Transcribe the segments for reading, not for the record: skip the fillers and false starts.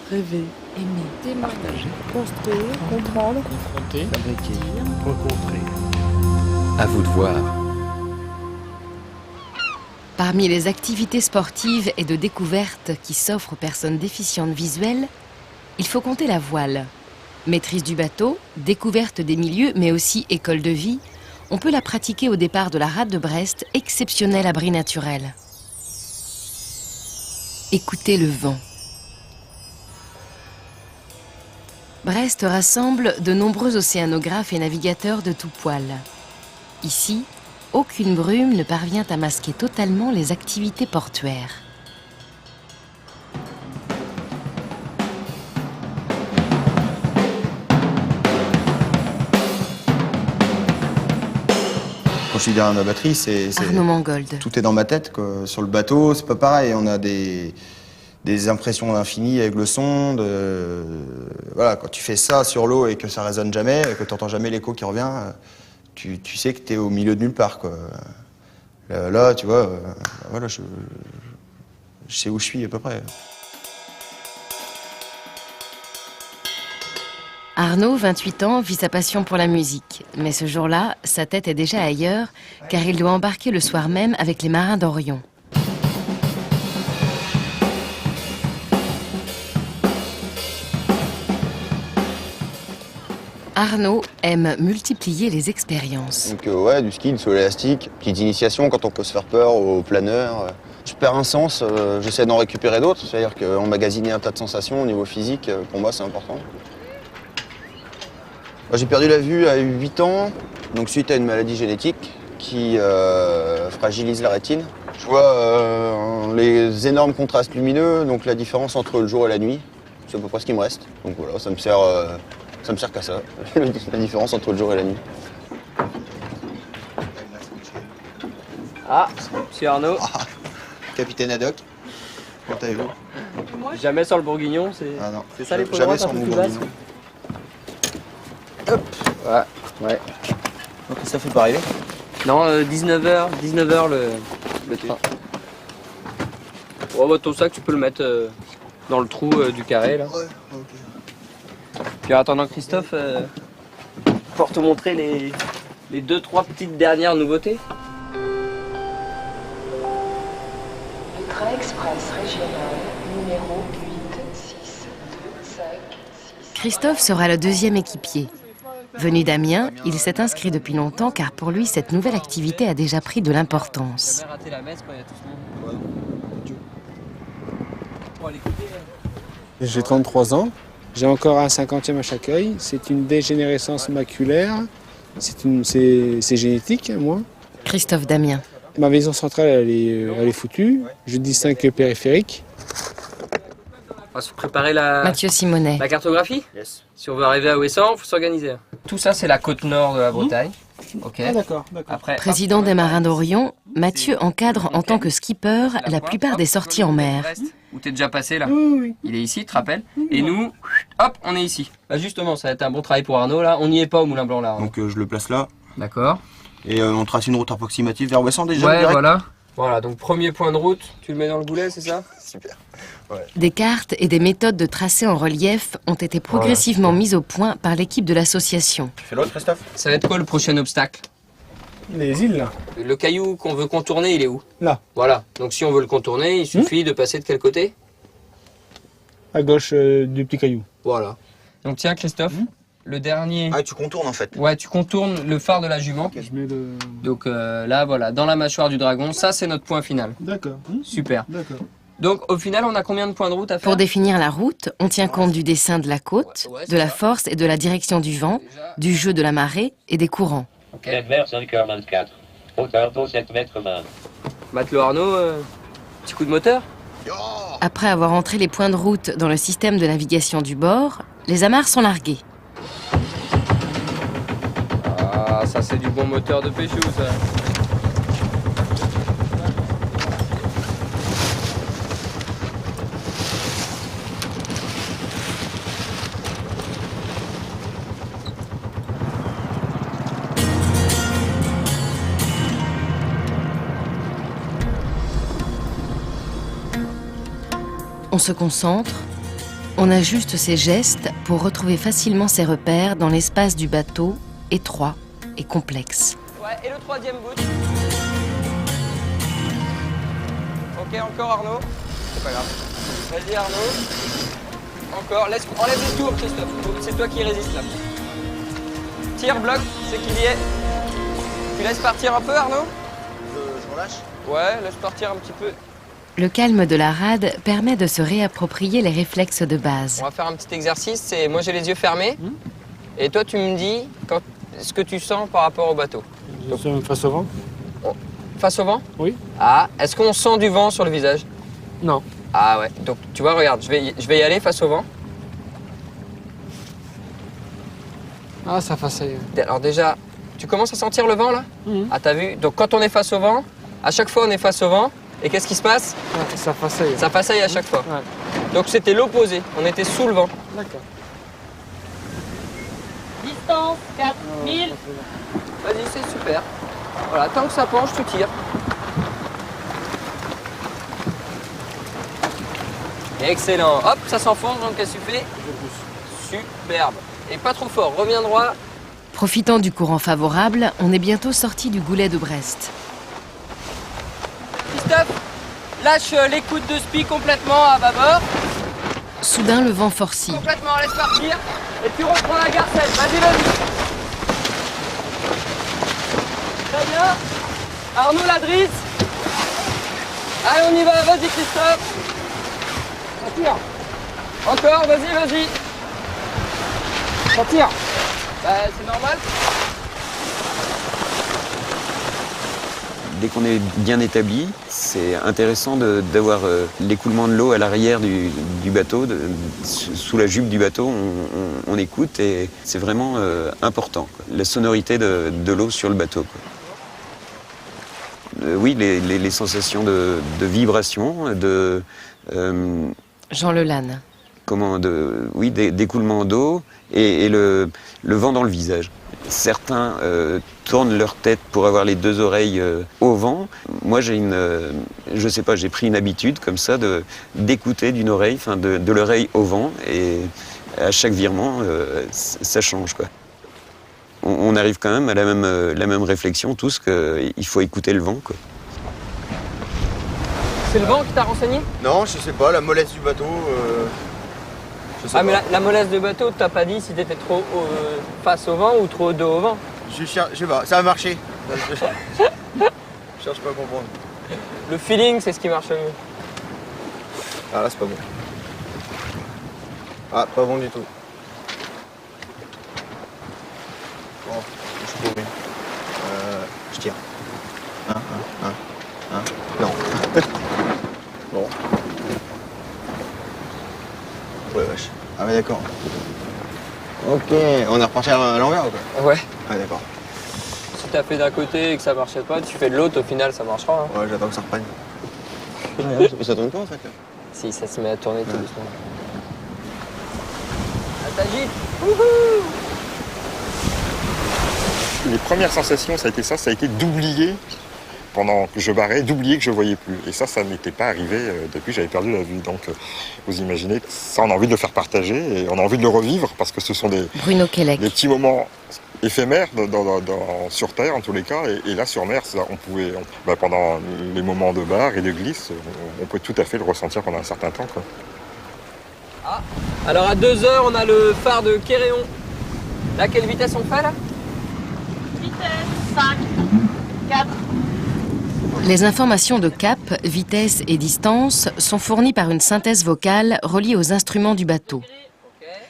Rêver, aimer, témoigner, construire, comprendre, confronter, fabriquer, rencontrer. À vous de voir. Parmi les activités sportives et de découverte qui s'offrent aux personnes déficientes visuelles, il faut compter la voile. Maîtrise du bateau, découverte des milieux, mais aussi école de vie, on peut la pratiquer au départ de la rade de Brest, exceptionnel abri naturel. Écoutez le vent. Brest rassemble de nombreux océanographes et navigateurs de tout poil. Ici, aucune brume ne parvient à masquer totalement les activités portuaires. Quand je suis derrière ma batterie, Arnaud Mangold. tout est dans ma tête, quoi. Sur le bateau, c'est pas pareil. On a des impressions infinies avec le son. Voilà, quand tu fais ça sur l'eau et que ça résonne jamais, que tu n'entends jamais l'écho qui revient, tu sais que tu es au milieu de nulle part, quoi. Là, tu vois, voilà, je sais où je suis à peu près. Arnaud, 28 ans, vit sa passion pour la musique. Mais ce jour-là, sa tête est déjà ailleurs, car il doit embarquer le soir même avec les marins d'Orion. Arnaud aime multiplier les expériences. Donc ouais, du ski, du saut élastique, petite initiation quand on peut se faire peur au planeur. Je perds un sens, j'essaie d'en récupérer d'autres, c'est-à-dire qu'emmagasiner un tas de sensations au niveau physique, pour moi c'est important. J'ai perdu la vue à 8 ans, donc suite à une maladie génétique qui fragilise la rétine. Je vois les énormes contrastes lumineux, donc la différence entre le jour et la nuit, c'est à peu près ce qui me reste. Donc voilà, ça me sert qu'à ça, la différence entre le jour et la nuit. Ah, monsieur Arnaud. Ah, capitaine Haddock, comment allez-vous? Jamais sans le bourguignon, c'est Ah non, c'est ça les points jamais droites un sans peu mon plus basses. bourguignon. Ouais. Donc ça fait pas arriver. Non, 19h le train. Oh, bah, ton sac, tu peux le mettre dans le trou du carré, là. Ouais, ok. Puis en attendant Christophe, pour te montrer les 2-3 petites dernières nouveautés. Le train express régional numéro 86256. Christophe sera le deuxième équipier. Venu d'Amiens, il s'est inscrit depuis longtemps car pour lui, cette nouvelle activité a déjà pris de l'importance. Jamais raté la messe quand il y a tout ce monde. Bon, allez, écoutez, J'ai 33 ans. J'ai encore un 50e à chaque œil. C'est une dégénérescence maculaire. C'est génétique, moi. Christophe d'Amiens. Ma vision centrale, elle est foutue. Je distingue que périphérique. on va se préparer la Mathieu Simonet. cartographie. Yes. Si on veut arriver à Ouessant, il faut s'organiser. Tout ça, c'est la côte nord de la Bretagne. Ok. Ah d'accord. Après, Président des Marins d'Orion, Mathieu encadre en tant que skipper la plupart des sorties en mer. Où t'es déjà passé là. Oui. Il est ici, tu te rappelles. Et nous, hop, on est ici. Bah justement, ça va être un bon travail pour Arnaud là. On n'y est pas au Moulin Blanc là. Arnaud. Donc je le place là. D'accord. Et on trace une route approximative vers Ouessant déjà. Ouais, direct. voilà. Voilà, donc premier point de route, tu le mets dans le goulet, c'est ça? Super. Des cartes et des méthodes de tracé en relief ont été progressivement mises au point par l'équipe de l'association. Tu fais l'autre, Christophe? Ça va être quoi le prochain obstacle? Les îles, là. Le caillou qu'on veut contourner, il est où? Là. Voilà, donc si on veut le contourner, il suffit de passer de quel côté? À gauche du petit caillou. Voilà. Donc tiens Christophe, le dernier... Ah, tu contournes en fait. Ouais, tu contournes le phare de la jument. Je mets le... Donc là, voilà, dans la mâchoire du dragon, ça c'est notre point final. D'accord. Super. D'accord. Donc au final, on a combien de points de route à faire? Pour définir la route, on tient compte du dessin de la côte, de la force et de la direction du vent, du jeu de la marée et des courants. Mer 5h24. Hauteur d'eau 7 mètres 20. Matelot Arnaud, petit coup de moteur? Après avoir entré les points de route dans le système de navigation du bord, les amarres sont larguées. Ah, ça c'est du bon moteur de pécho ça. On se concentre, On ajuste ses gestes pour retrouver facilement ses repères dans l'espace du bateau, étroit et complexe. Ouais, et le troisième bout. Ok, encore Arnaud. C'est pas grave. Vas-y Arnaud. Encore, enlève les tours Christophe. C'est toi qui résiste là. Tire, bloc, c'est qu'il y est. Tu laisses partir un peu Arnaud? Je relâche? Ouais, laisse partir un petit peu. Le calme de la rade permet de se réapproprier les réflexes de base. On va faire un petit exercice, c'est moi j'ai les yeux fermés. Et toi tu me dis ce que tu sens par rapport au bateau. Je suis face au vent? Face au vent? Oui. Ah, est-ce qu'on sent du vent sur le visage? Non. Ah ouais, donc tu vois, regarde, je vais y aller face au vent. Ah, ça façait. Alors déjà, tu commences à sentir le vent là? Ah t'as vu? Donc quand on est face au vent, à chaque fois on est face au vent, et qu'est-ce qui se passe? Ça façait. Ça façaille à chaque fois. Ouais. Donc c'était l'opposé, on était sous le vent. D'accord. Distance 4000. Vas-y, c'est super. Voilà, tant que ça penche, tu tires. Excellent. Hop, ça s'enfonce, donc qu'est-ce que tu fais? Superbe. Et pas trop fort, reviens droit. Profitant du courant favorable, on est bientôt sorti du goulet de Brest. Christophe, lâche l'écoute de spi complètement à bâbord. Soudain, le vent forcit. Complètement, laisse partir. Et tu reprends la garcelle. Vas-y, vas-y. Très bien. Arnaud, la drisse. Allez, on y va. Vas-y, Christophe. Ça tire. Encore, vas-y, vas-y. Ça tire. Bah, c'est normal. Dès qu'on est bien établi, c'est intéressant d'avoir l'écoulement de l'eau à l'arrière du bateau, sous la jupe du bateau, on écoute et c'est vraiment important, quoi. La sonorité de l'eau sur le bateau, quoi. Oui, les sensations de vibration, Jean Lelanne. D'écoulement d'eau et le vent dans le visage. Certains tournent leur tête pour avoir les deux oreilles au vent. Moi, j'ai pris une habitude comme ça d'écouter d'une oreille, de l'oreille au vent, et à chaque virement, ça change, quoi. On arrive quand même à la même réflexion tous qu'il faut écouter le vent, quoi. C'est le vent qui t'a renseigné? Non, je sais pas, la mollesse du bateau. Je sais pas. Mais la mollesse du bateau, t'as pas dit si t'étais trop face au vent ou trop dos au vent? Je sais pas, ça a marché. Je cherche pas à comprendre. Le feeling, c'est ce qui marche le mieux. Ah là, c'est pas bon. Ah, pas bon du tout. Bon, je suis paumé. Je tire. Non. Bon. Ouais, wesh. Ah, mais d'accord. Ok, on est reparti à l'envers ou quoi? Ouais. Ah, d'accord. Si t'as fait d'un côté et que ça marchait pas, tu fais de l'autre, au final ça marchera. Hein. Ouais, j'attends que ça reprenne. Ouais, ça tourne pas en fait là. Si, ça se met à tourner tout doucement. Ça t'agite. Les premières sensations, ça a été d'oublier, pendant que je barrais, d'oublier que je voyais plus. Et ça n'était pas arrivé depuis que j'avais perdu la vue. Donc vous imaginez, ça on a envie de le faire partager et on a envie de le revivre parce que ce sont des petits moments éphémères sur Terre en tous les cas. Et là sur mer, ça, pendant les moments de bar et de glisse, on peut tout à fait le ressentir pendant un certain temps, quoi. Ah, alors à 2 heures, on a le phare de Kéréon. Là, quelle vitesse on fait là? Vitesse 5, 4. Les informations de cap, vitesse et distance sont fournies par une synthèse vocale reliée aux instruments du bateau.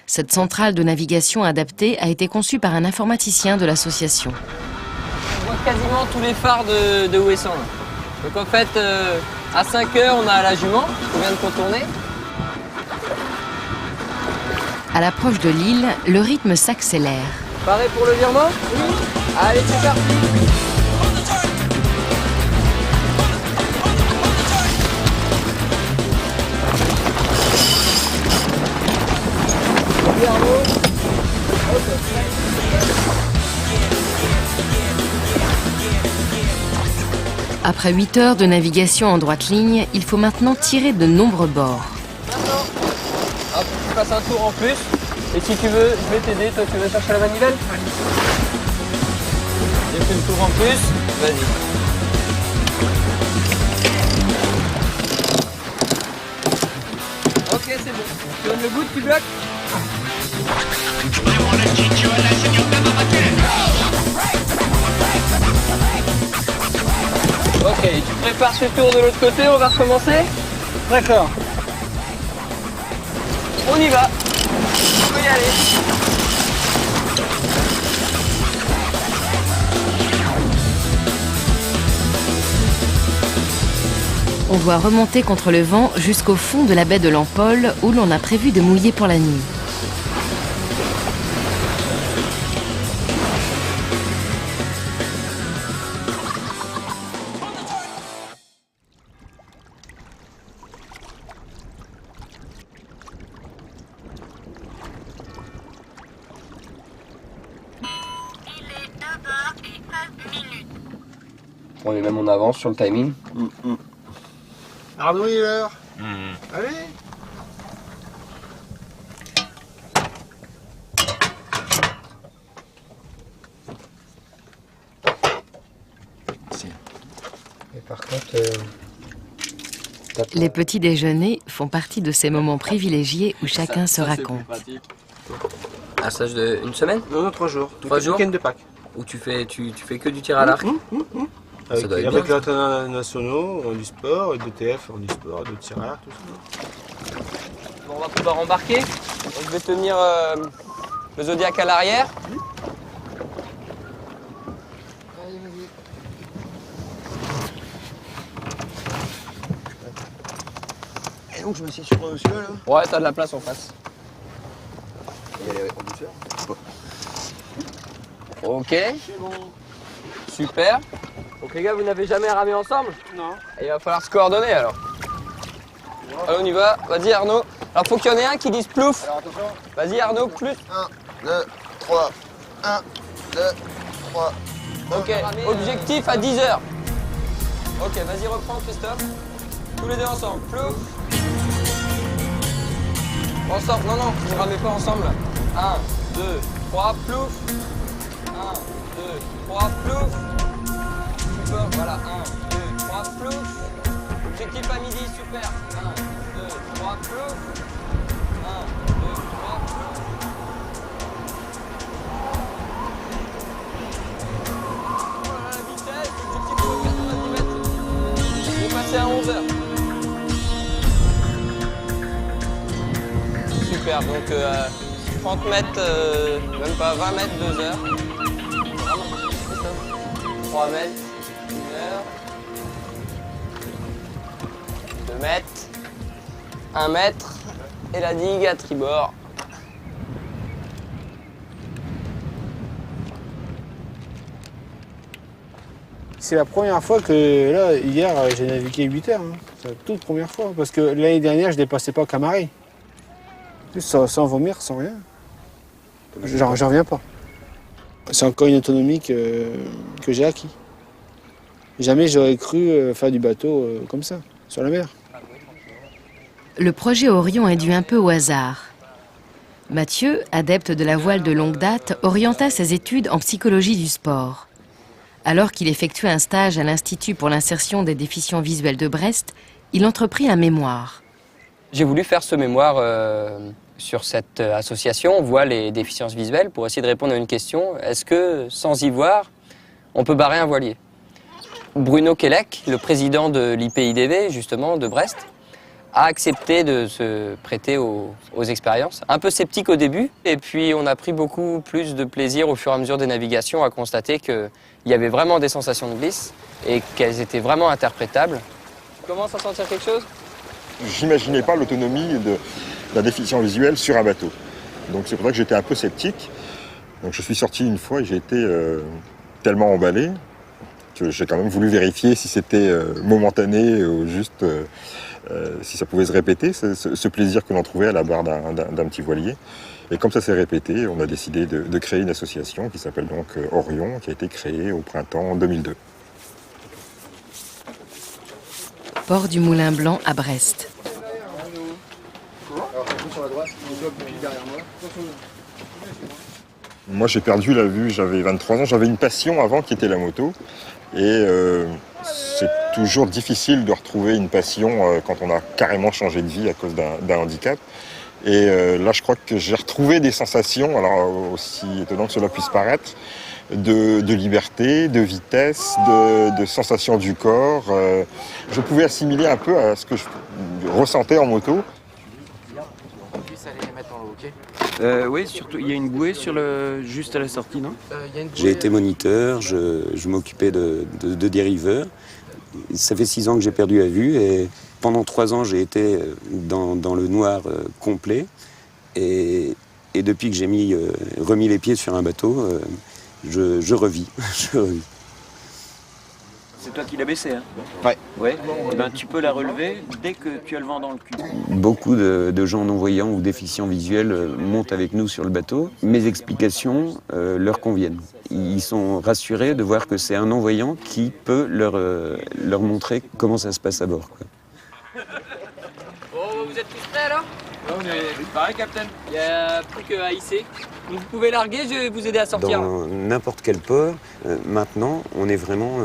Cette centrale de navigation adaptée a été conçue par un informaticien de l'association. On voit quasiment tous les phares de Ouessant. Donc en fait, à 5 heures, on a la Jument qu'on vient de contourner. À l'approche de l'île, le rythme s'accélère. Paré pour le virement? Oui. Allez, c'est parti. Après 8 heures de navigation en droite ligne, il faut maintenant tirer de nombreux bords. Hop, tu passes un tour en plus. Et si tu veux, je vais t'aider. Toi, tu veux chercher la manivelle? J'ai fait le tour en plus. Vas-y. Ok, c'est bon. Tu donnes le bout, tu bloques. Ok, tu prépares ce tour de l'autre côté, on va recommencer? D'accord. On y va. On peut y aller. On doit remonter contre le vent jusqu'au fond de la baie de l'Empole où l'on a prévu de mouiller pour la nuit. On est même en avance sur le timing. Arnaud, il est l'heure. Allez. Et par contre, Les petits déjeuners font partie de ces moments privilégiés où chacun se raconte. un stage de une semaine? Non, 3 jours. 3 jours. Week-end de Pâques. Où tu fais que du tir à l'arc? Avec, doit être avec bien. les entraîneurs nationaux, du sport, et d'ETF, du sport, de tir à l'arc, tout ça. Bon, on va pouvoir embarquer. Donc, je vais tenir le Zodiac à l'arrière. Et donc je me suis sur celui-là là. Ouais, t'as de la place en face. Et aller en douceur. Ok. Super. Donc les gars, vous n'avez jamais ramé ensemble? Non. Et il va falloir se coordonner alors. Allez, on y va. Vas-y Arnaud. Alors faut qu'il y en ait un qui dise plouf. Alors attention. Vas-y Arnaud, plus. 1, 2, 3. 1, 2, 3. Ok. Objectif à 10 heures. Ok, vas-y reprends Christophe. Tous les deux ensemble. Plouf. Ensemble. Non, non, vous ne ramez pas ensemble. 1, 2, 3, plouf. 1, 2, 3, plouf. Plus fort, voilà. 1, 2, 3, plouf. Objectif à midi, super. 1, 2, 3, plouf. 1, 2, 3, plouf. Voilà la vitesse. Objectif pour 90 mètres. Vous passez à 11 heures. Super, donc 30 mètres, même pas 20 mètres, 2 heures. 3 mètres, 1 heure. 2 mètres, 1 mètre. Et la digue à tribord. C'est la première fois que, là, hier, j'ai navigué 8 heures. Hein. C'est la toute première fois. Parce que l'année dernière, je ne dépassais pas Camaré. Sans vomir, sans rien. J'en reviens pas. C'est encore une autonomie que j'ai acquis. Jamais j'aurais cru faire du bateau comme ça, sur la mer. Le projet Orion est dû un peu au hasard. Mathieu, adepte de la voile de longue date, orienta ses études en psychologie du sport. Alors qu'il effectuait un stage à l'Institut pour l'insertion des déficients visuels de Brest, il entreprit un mémoire. J'ai voulu faire ce mémoire sur cette association Voile et déficiences visuelles pour essayer de répondre à une question. Est-ce que sans y voir, on peut barrer un voilier? Bruno Kellec, le président de l'IPIDV, justement, de Brest, a accepté de se prêter aux expériences. Un peu sceptique au début, et puis on a pris beaucoup plus de plaisir au fur et à mesure des navigations à constater qu'il y avait vraiment des sensations de glisse et qu'elles étaient vraiment interprétables. Tu commences à sentir quelque chose? J'imaginais pas l'autonomie de la déficience visuelle sur un bateau. Donc c'est pour ça que j'étais un peu sceptique. Donc je suis sorti une fois et j'ai été tellement emballé que j'ai quand même voulu vérifier si c'était momentané ou juste si ça pouvait se répéter, ce plaisir que l'on trouvait à la barre d'un petit voilier. Et comme ça s'est répété, on a décidé de créer une association qui s'appelle donc Orion, qui a été créée au printemps 2002. Port du Moulin Blanc à Brest. Alors, sur la droite, derrière moi. Moi, j'ai perdu la vue, j'avais 23 ans. J'avais une passion avant qui était la moto. Et c'est toujours difficile de retrouver une passion quand on a carrément changé de vie à cause d'un handicap. Et là, je crois que j'ai retrouvé des sensations, alors aussi étonnant que cela puisse paraître, de liberté, de vitesse, de sensation du corps. Je pouvais assimiler un peu à ce que je ressentais en moto. Oui, surtout, il y a une bouée juste à la sortie, non? J'ai été moniteur, je m'occupais de dériveurs. Ça fait 6 ans que j'ai perdu la vue et pendant 3 ans, j'ai été dans le noir complet. Et depuis que j'ai remis les pieds sur un bateau, je revis. Je revis. C'est toi qui l'as baissée, hein? Ouais. Eh ben, tu peux la relever dès que tu as le vent dans le cul. Beaucoup de gens non-voyants ou déficients visuels montent avec nous sur le bateau. Mes explications leur conviennent. Ils sont rassurés de voir que c'est un non-voyant qui peut leur montrer comment ça se passe à bord, quoi. Bon, vous êtes tous prêts alors? On est pareil, Capitaine. Il n'y a plus qu'à hisser. Donc vous pouvez larguer, je vais vous aider à sortir. Dans n'importe quel port, maintenant, on est vraiment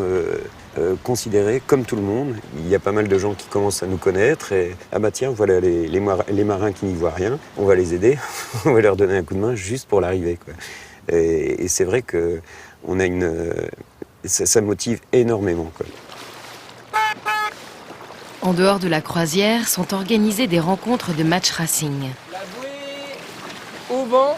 considéré comme tout le monde. Il y a pas mal de gens qui commencent à nous connaître et ah bah tiens, voilà les marins qui n'y voient rien, on va les aider, on va leur donner un coup de main juste pour l'arrivée, quoi. Et c'est vrai que on a ça motive énormément, quoi. En dehors de la croisière, sont organisées des rencontres de match racing. La bouée au vent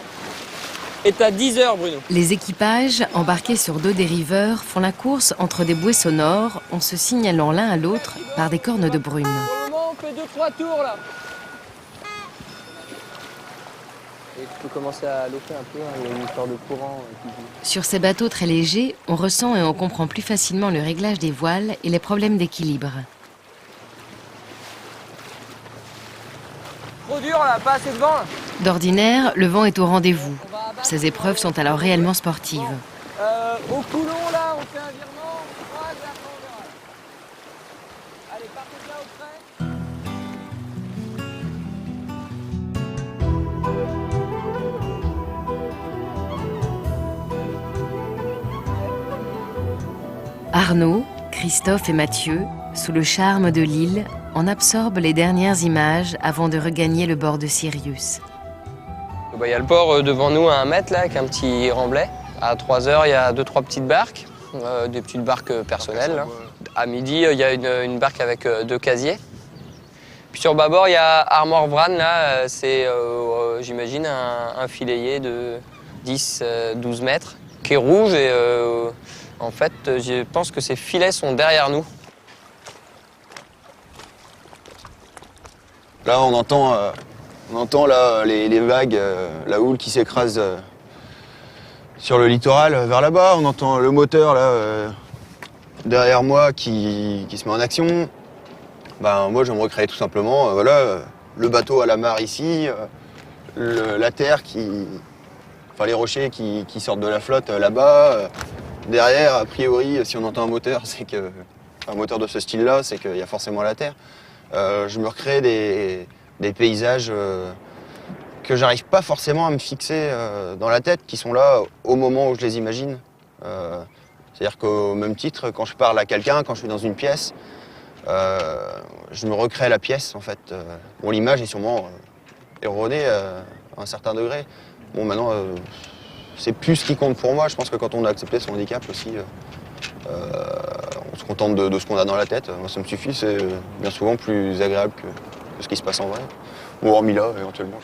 est à 10 heures, Bruno. Les équipages, embarqués sur 2 dériveurs, font la course entre des bouées sonores en se signalant l'un à l'autre par des cornes de brume. Pour le moment, on fait 2-3 tours là. Et tu peux commencer à loquer un peu, hein, il y a une histoire de courant. Sur ces bateaux très légers, on ressent et on comprend plus facilement le réglage des voiles et les problèmes d'équilibre. Trop dur là, pas assez de vent là. D'ordinaire, le vent est au rendez-vous. Ces épreuves sont alors réellement sportives. Au coulon là, on fait un virement, on croise et après on verra. Allez, partez bien au frais. Arnaud, Christophe et Mathieu, sous le charme de l'île, en absorbent les dernières images avant de regagner le bord de Sirius. Il y a le port devant nous à 1 mètre là, avec un petit remblai. À 3 heures, il y a 2-3 petites barques, des petites barques personnelles. Là. À midi, il y a une barque avec 2 casiers. Puis sur bâbord, il y a Armor Vran, là, c'est, j'imagine, un filayé de 10-12 mètres, qui est rouge et en fait, je pense que ces filets sont derrière nous. Là, on entend là, les vagues, la houle qui s'écrase sur le littoral vers là-bas. On entend le moteur là, derrière moi qui se met en action. Ben, moi, je vais me recréer tout simplement voilà, le bateau à la mare ici, la terre les rochers qui sortent de la flotte là-bas. Derrière, a priori, si on entend un moteur, c'est que un moteur de ce style-là, c'est qu'il y a forcément la terre. Je me recrée des paysages que j'arrive pas forcément à me fixer dans la tête, qui sont là au moment où je les imagine. C'est-à-dire qu'au même titre, quand je parle à quelqu'un, quand je suis dans une pièce, je me recrée la pièce en fait. Bon, l'image est sûrement erronée à un certain degré. Bon, maintenant, c'est plus ce qui compte pour moi. Je pense que quand on a accepté son handicap aussi, on se contente de ce qu'on a dans la tête. Moi, ça me suffit, c'est bien souvent plus agréable que ce qui se passe en vrai. Ou hormis là, éventuellement.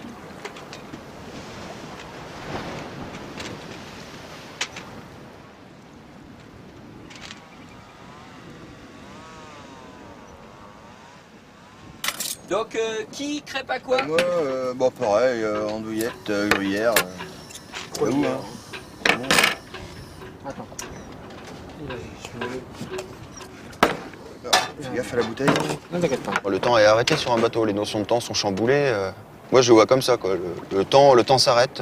Donc, qui crêpe à quoi? Moi, bon, pareil, andouillette, gruyère. Où, hein. Attends. Fais gaffe à la bouteille. Non, t'inquiète pas. Le temps est arrêté sur un bateau, les notions de temps sont chamboulées. Moi, je le vois comme ça, quoi. Le temps s'arrête.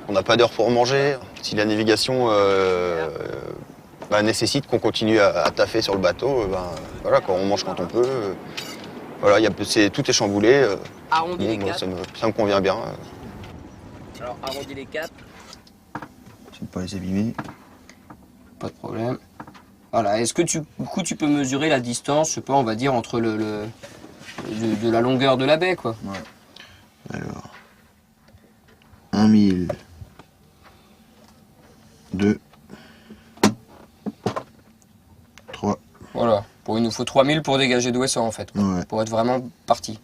On n'a pas d'heure pour manger. Si la navigation nécessite qu'on continue à taffer sur le bateau, voilà, quoi, on mange quand on peut. Voilà, tout est chamboulé. Arrondis les moi, 4. ça me convient bien. Alors arrondis les 4. Je ne pas les abîmer. Pas de problème. Voilà, est-ce que du coup tu peux mesurer la distance, je sais pas, on va dire entre de la longueur de la baie, quoi. Ouais. Alors, 1000, 2, 3. Voilà, il nous faut 3000 pour dégager d'ouest en fait, quoi, Ouais. pour être vraiment parti.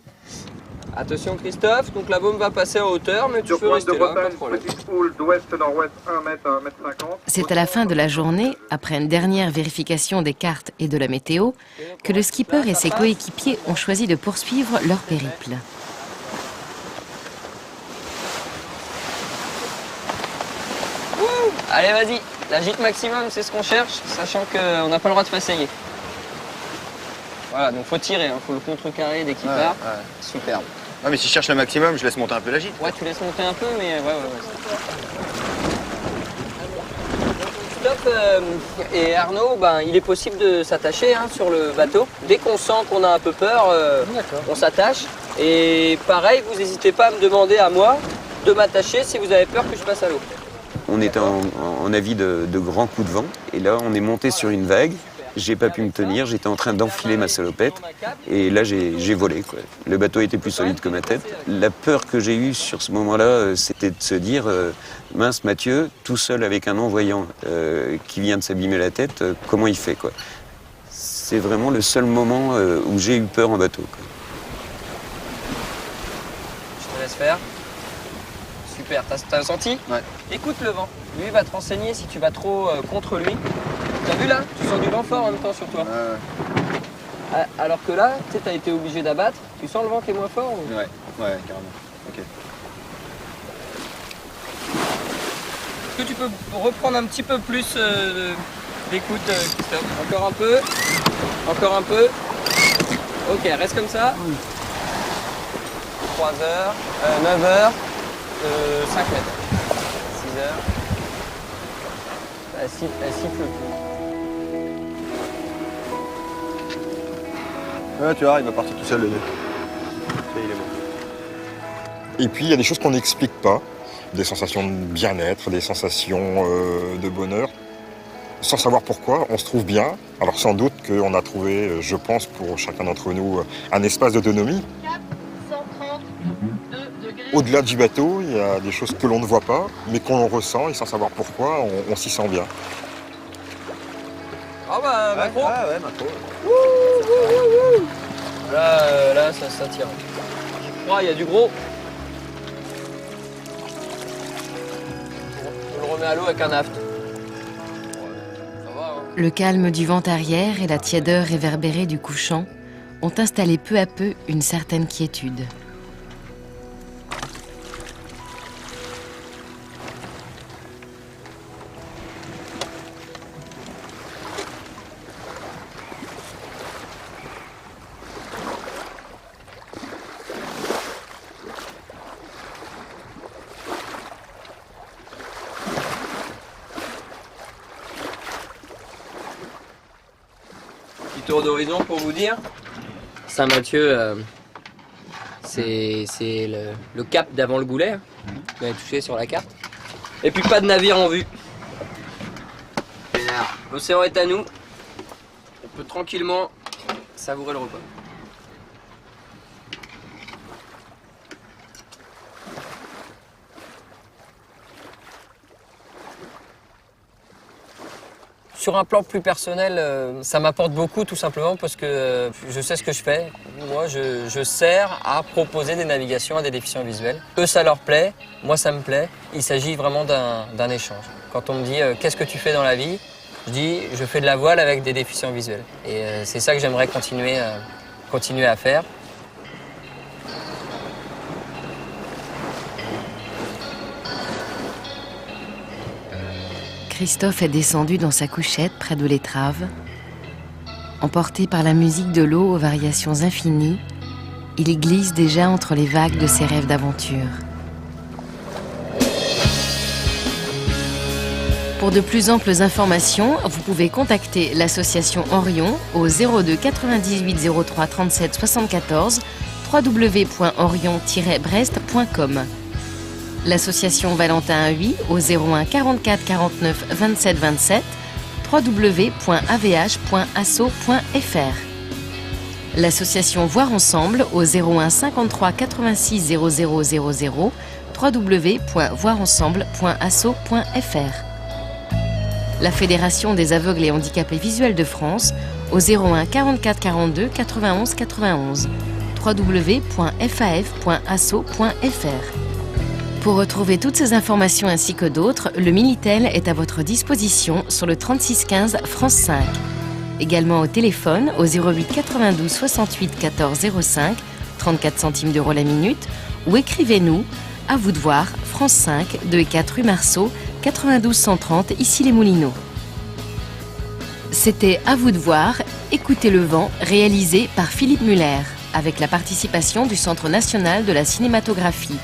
Attention Christophe, donc la bombe va passer en hauteur, mais tu peux rester là, pas de problème. C'est à la fin de la journée, après une dernière vérification des cartes et de la météo, que le skipper et ses coéquipiers ont choisi de poursuivre leur périple. Allez vas-y, la gîte maximum c'est ce qu'on cherche, sachant qu'on n'a pas le droit de façailler. Voilà, donc faut tirer, hein, faut le contrecarrer dès qu'il part. Ouais. Superbe. Ouais, mais si je cherche le maximum, je laisse monter un peu la gîte. Ouais, tu laisses monter un peu, mais ouais. Stop et Arnaud, il est possible de s'attacher sur le bateau. Dès qu'on sent qu'on a un peu peur, on s'attache. Et pareil, vous n'hésitez pas à me demander à moi de m'attacher si vous avez peur que je passe à l'eau. On était en avis de grands coups de vent, et là on est monté sur une vague. J'ai pas pu me tenir, j'étais en train d'enfiler ma salopette, et là j'ai volé, quoi. Le bateau était plus solide que ma tête. La peur que j'ai eue sur ce moment-là, c'était de se dire, mince Mathieu, tout seul avec un non-voyant qui vient de s'abîmer la tête, comment il fait, quoi. C'est vraiment le seul moment où j'ai eu peur en bateau, quoi. Je te laisse faire. Super, t'as senti? Ouais. Écoute le vent. Lui va te renseigner si tu vas trop contre lui. T'as vu là? Tu sens du vent fort en même temps sur toi. Alors que là, tu sais, t'as été obligé d'abattre. Tu sens le vent qui est moins fort ou... Ouais, carrément. Ok. Est-ce que tu peux reprendre un petit peu plus d'écoute, Christophe? Encore un peu. Encore un peu. Ok, reste comme ça. 3 heures, 9 heures, 5 mètres. 6 heures. Elle siffle plus. Ouais, tu vois, il va partir tout seul le nez. Il est bon. Et puis il y a des choses qu'on n'explique pas, des sensations de bien-être, des sensations de bonheur. Sans savoir pourquoi, on se trouve bien. Alors sans doute qu'on a trouvé, je pense, pour chacun d'entre nous, un espace d'autonomie. 432 degrés. Au-delà du bateau, il y a des choses que l'on ne voit pas, mais qu'on ressent, et sans savoir pourquoi, on s'y sent bien. Ah macro. Ouais, macro. Là, ça tire. Je crois, il y a du gros. On le remet à l'eau avec un aft. Ça va, hein. Le calme du vent arrière et la tiédeur réverbérée du couchant ont installé peu à peu une certaine quiétude. Tour d'horizon pour vous dire. Saint-Mathieu, c'est le cap d'avant le Goulet. Vous avez touché sur la carte. Et puis pas de navire en vue. L'océan est à nous. On peut tranquillement savourer le repas. Sur un plan plus personnel, ça m'apporte beaucoup tout simplement parce que je sais ce que je fais. Moi, je sers à proposer des navigations à des déficients visuels. Eux, ça leur plaît, moi, ça me plaît. Il s'agit vraiment d'un échange. Quand on me dit « qu'est-ce que tu fais dans la vie ?» je dis « je fais de la voile avec des déficients visuels ». Et c'est ça que j'aimerais continuer à faire. Christophe est descendu dans sa couchette près de l'étrave. Emporté par la musique de l'eau aux variations infinies, il glisse déjà entre les vagues de ses rêves d'aventure. Pour de plus amples informations, vous pouvez contacter l'association Orion au 02 98 03 37 74 www.orion-brest.com. L'association Valentin Huy au 01 44 49 27 27 www.avh.asso.fr. L'association Voir Ensemble au 01 53 86 00 00 www.voirensemble.asso.fr. La Fédération des aveugles et handicapés visuels de France au 01 44 42 91 91 www.faf.asso.fr. Pour retrouver toutes ces informations ainsi que d'autres, le Minitel est à votre disposition sur le 36 15 France 5. Également au téléphone au 08 92 68 14 05, 34 centimes d'euros la minute, ou écrivez-nous à vous de voir, France 5, 2 et 4 rue Marceau, 92 130, ici les Moulineaux. C'était À vous de voir, écoutez le vent, réalisé par Philippe Muller, avec la participation du Centre national de la cinématographie.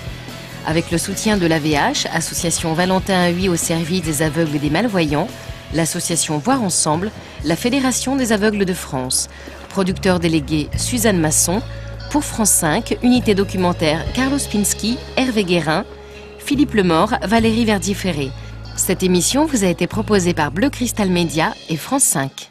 Avec le soutien de l'AVH, Association Valentin Huy au service des aveugles et des malvoyants, l'association Voir Ensemble, la Fédération des aveugles de France. Producteur délégué Suzanne Masson. Pour France 5, unité documentaire Carlos Pinsky, Hervé Guérin, Philippe Lemort, Valérie Verdier-Ferré. Cette émission vous a été proposée par Bleu Cristal Média et France 5.